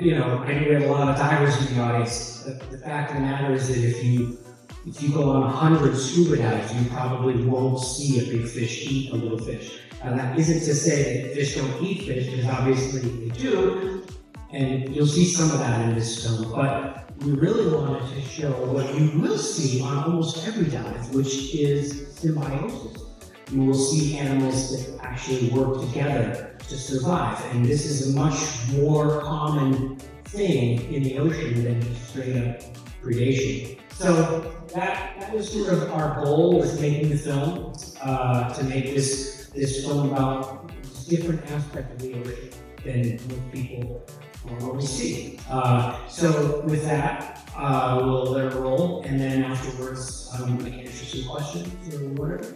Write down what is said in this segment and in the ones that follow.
You know, I know we have a lot of divers in the audience. The fact of the matter is that if you go on 100 scuba dives, you probably won't see a big fish eat a little fish. Now that isn't to say that fish don't eat fish, because obviously they do, and you'll see some of that in this film, but we really wanted to show what you will see on almost every dive, which is symbiosis. You will see animals that actually work together to survive, and this is a much more common thing in the ocean than just straight up predation. So that was sort of our goal with making the film, to make this film about a different aspect of the ocean than what people normally see. So with that, we'll let it roll, and then afterwards I can answer some questions or whatever.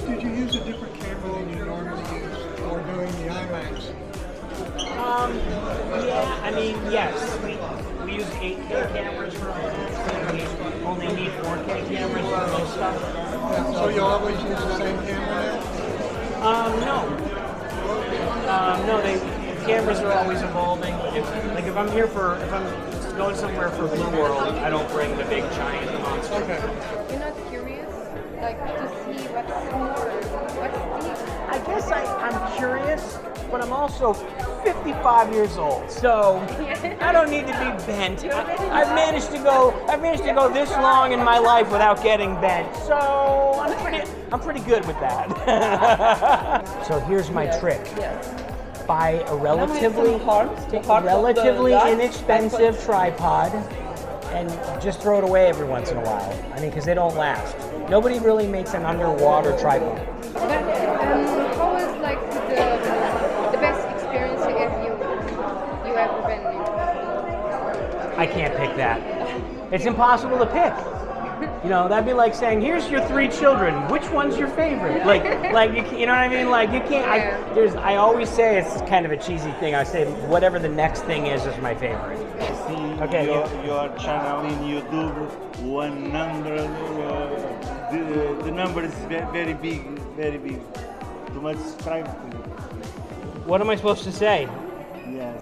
Did you use a different camera than you normally use for doing the IMAX? Yeah, I mean, yes. We use 8K cameras for IMAX. We only need 4K cameras for most stuff. Yeah, so you always use the same camera now? No, cameras are always evolving. If I'm going somewhere for Blue World, I don't bring the big giant monster. Okay. You're not curious, like, to see what's more, what's deep? I guess I'm curious, but I'm also 55 years old, so I don't need to be bent. I've managed to go this long in my life without getting bent, so I'm pretty good with that. So here's my trick. Buy a relatively inexpensive tripod and just throw it away every once in a while. I mean, because they don't last. Nobody really makes an underwater tripod. But how was like the best experience you ever been in? I can't pick that. It's impossible to pick. You know, that'd be like saying, "Here's your 3 children. Which one's your favorite?" Like you know what I mean? Like you can't. I always say it's kind of a cheesy thing. I say whatever the next thing is my favorite. See Okay. Your channel in YouTube, 100. The number is very big, very big. Too much subscribe to you. What am I supposed to say? Yes.